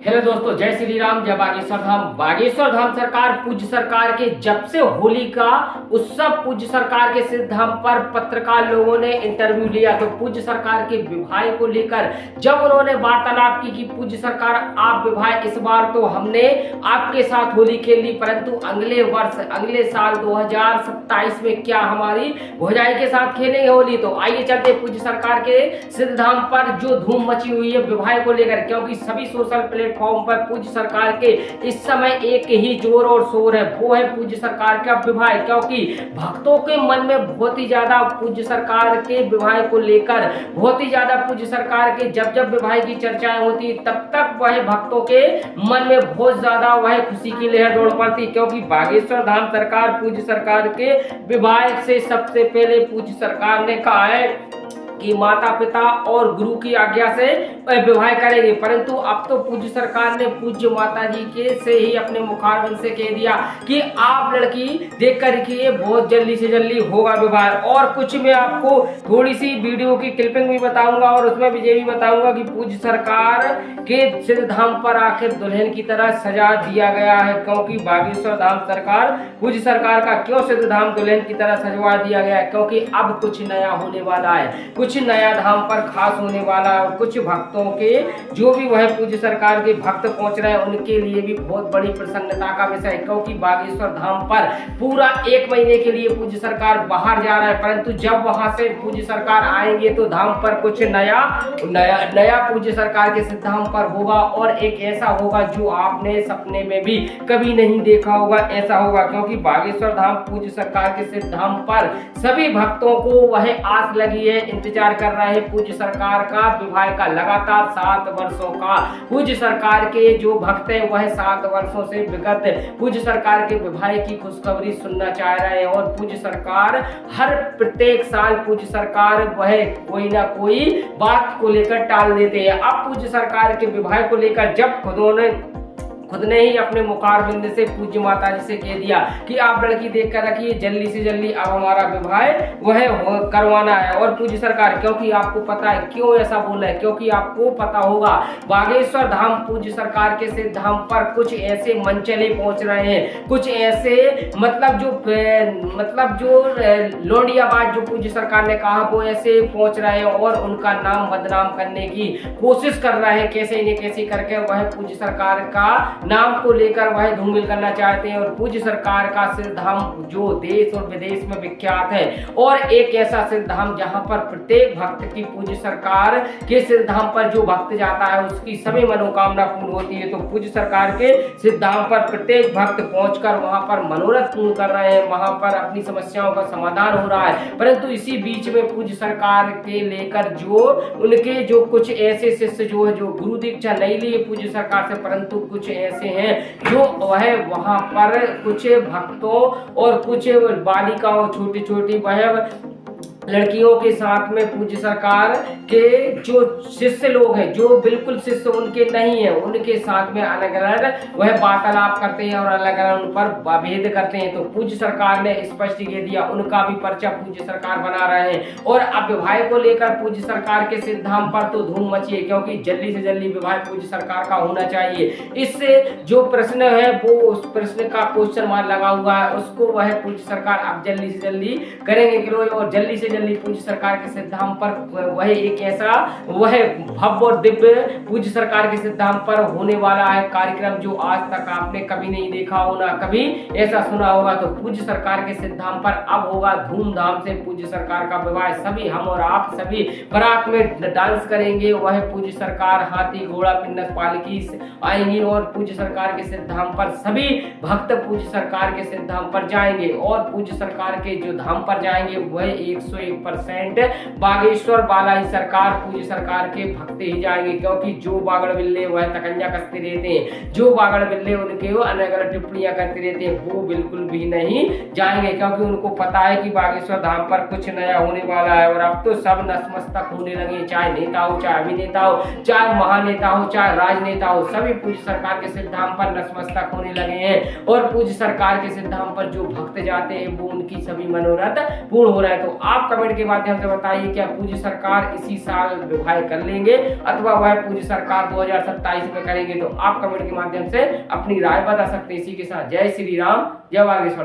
Hello दोस्तों, जय श्री राम, जय बागेश्वर धाम। बागेश्वर धाम सरकार पूज्य सरकार के जब से होली का उत्सव पूज्य सरकार के सिद्ध धाम पर पत्रकार लोगों ने इंटरव्यू लिया तो पूज्य सरकार के विवाह को लेकर जब उन्होंने वार्तालाप की कि पूज्य सरकार आप विवाह इस बार तो हमने आपके साथ होली खेल ली, परंतु अगले वर्ष अगले साल 2027 में क्या हमारी भौजाई के साथ खेलेंगे होली। तो आइए चलते पूज्य सरकार के सिद्ध धाम पर जो धूम मची हुई है विवाह को लेकर, क्योंकि सभी सोशल प्लेटफॉर्म पर पूज्य सरकार के इस समय एक ही जोर और शोर है, वो है पूज्य सरकार का विवाह। क्योंकि भक्तों के मन में बहुत ही ज्यादा पूज्य सरकार के विवाह को लेकर बहुत ही ज्यादा पूज्य सरकार के जब जब विवाह की चर्चाएं होती तब तक वह भक्तों के मन में बहुत ज्यादा वह खुशी की लहर दौड़ पड़ती। क्योंकि बागेश्वर धाम सरकार पूज्य सरकार के विवाह से सबसे पहले पूज्य सरकार ने कहा है कि माता पिता और गुरु की आज्ञा से विवाह करेंगे, परंतु अब तो पूज्य सरकार ने पूज्य माता जी के से ही अपने मुखारबिंद से कह दिया कि आप लड़की देख कर रखिए, बहुत जल्दी से जल्दी होगा विवाह। और कुछ मैं आपको थोड़ी सी वीडियो की क्लिपिंग भी बताऊंगा और उसमें भी ये भी बताऊंगा कि पूज्य सरकार के सिद्ध धाम पर आखिर दुल्हन की तरह सजा दिया गया है। क्योंकि बागेश्वर धाम सरकार पूज्य सरकार का क्यों सिद्ध धाम दुल्हन की तरह सजवा दिया गया है, क्योंकि अब कुछ नया होने वाला है, कुछ नया धाम पर खास होने वाला है। और कुछ भक्तों के जो भी वह पूज्य सरकार के भक्त पहुंच रहे हैं उनके लिए भी बहुत बड़ी प्रसन्नता का विषय है। क्योंकि बागेश्वर धाम पर पूरा 1 महीने के लिए पूज्य सरकार बाहर जा रहा है, परंतु जब वहां से पूज्य सरकार आएंगे तो धाम पर कुछ नया पूज्य सरकार के सिद्ध धाम पर होगा। और एक ऐसा होगा जो आपने सपने में भी कभी नहीं देखा होगा, ऐसा होगा। क्योंकि बागेश्वर धाम पूज्य सरकार के सिद्ध धाम पर सभी भक्तों को वह आस लगी है, इंतजार कर रहे हैं पूज्य सरकार का विवाह का। लगातार 7 वर्षों का पूज्य सरकार के जो भक्त हैं वह 7 वर्षों से विगत पूज्य सरकार के विवाह की खुशखबरी सुनना चाह रहे हैं। और पूज्य सरकार हर प्रत्येक साल पूज्य सरकार वह कोई ना कोई बात को लेकर टाल देते हैं। अब पूज्य सरकार के विवाह को लेकर जब खुद ने ही अपने मुखारबिंद से पूज्य माता जी से कह दिया कि आप लड़की देख कर रखिए, जल्दी से जल्दी अब हमारा विवाह वह करवाना है। और पूज्य सरकार, क्योंकि आपको पता है क्यों ऐसा बोला है, क्योंकि आपको पता होगा बागेश्वर धाम पूज्य सरकार के सिद्ध धाम पर कुछ ऐसे मनचले पहुंच रहे हैं, कुछ ऐसे मतलब जो लौंडियाबाज जो पूज्य सरकार ने कहा वो ऐसे पहुंच रहे हैं और उनका नाम बदनाम करने की कोशिश कर रहे हैं, कैसे न कैसे करके वह पूज्य सरकार का नाम को लेकर वह धूमिल करना चाहते हैं। और पूज्य सरकार का सिद्ध धाम जो देश और विदेश में विख्यात है और एक ऐसा सिद्ध धाम जहां पर प्रत्येक भक्त की पूज्य सरकार के सिद्ध धाम पर जो भक्त जाता है उसकी सभी मनोकामना पूर्ण होती है। तो पूज्य सरकार के सिद्ध धाम पर प्रत्येक भक्त पहुंचकर वहां पर मनोरथ पूर्ण कर रहे हैं, वहां पर अपनी समस्याओं का समाधान हो रहा है। परंतु इसी बीच में पूज्य सरकार के लेकर जो उनके जो कुछ ऐसे शिष्य जो है जो गुरु दीक्षा नहीं लिए पूज्य सरकार से, परंतु कुछ ऐसे हैं जो वह वहां पर कुछ भक्तों और कुछ बालिकाओं छोटी छोटी वह लड़कियों के साथ में पूज्य सरकार के जो शिष्य लोग हैं, जो बिल्कुल शिष्य उनके नहीं है, उनके साथ में अलग अलग वह वार्तालाप करते हैं और अलग अलग उन पर भेद करते हैं। तो पूज्य सरकार ने स्पष्ट कह दिया, उनका भी पर्चा पूज्य सरकार बना रहे हैं। और अब विवाह को लेकर पूज्य सरकार के सिद्ध धाम पर तो धूम मची है, क्योंकि जल्दी से जल्दी विवाह पूज्य सरकार का होना चाहिए। इससे जो प्रश्न है वो उस प्रश्न का क्वेश्चन मार्क लगा हुआ है, उसको वह पूज्य सरकार अब जल्दी से जल्दी करेंगे और जल्दी से जल्दी पूज्य सरकार के सिद्ध धाम पर वह एक ऐसा वह भव्य और दिव्य पूज्य सरकार के सिद्ध धाम पर होने वाला है कार्यक्रम जो आज तक आपने कभी नहीं देखा हो, ना कभी ऐसा सुना होगा। तो पूज्य सरकार के सिद्ध धाम पर अब होगा धूमधाम से पूज्य सरकार का विवाह। सभी हम और आप सभी बारात में डांस करेंगे, वह पूज्य सरकार हाथी घोड़ा पिन्नत पालकी आएंगी और पूज्य सरकार के सिद्ध धाम पर सभी भक्त पूज्य सरकार के सिद्ध धाम पर जाएंगे। और पूज्य सरकार के जो धाम पर जाएंगे वह 101% बागेश्वर बालाजी सरकार पूज्य सरकार के भक्त ही जाएंगे। क्योंकि जो बागड़ बिल्ले वह तकंजा कसते रहते हैं, जो बागड़ बिल्ले उनके वो अलग अलग टिप्पणियां करते रहते हैं, वो बिल्कुल भी नहीं जाएंगे। क्योंकि उनको पता है कि बागेश्वर धाम पर कुछ नया होने वाला है। और अब तो सब नतमस्तक होने लगे, चाहे नेता हो, चाहे अभिनेता हो, चाहे महानेता हो, चाहे राजनेता हो, सभी पूज्य सरकार के सिद्ध धाम पर नतमस्तक होने लगे हैं। और पूज्य सरकार के सिद्ध धाम पर जो भक्त जाते हैं वो उनकी सभी मनोरथ पूर्ण हो रहा है। तो आप कमेंट के माध्यम से बताइए, क्या पूज्य सरकार इसी साल विवाह कर लेंगे अथवा वह पूज्य सरकार 2027 में करेंगे? तो आप कमेंट के माध्यम से अपनी राय बता सकते हैं। इसी के साथ जय श्री राम, जय बागेश्वर।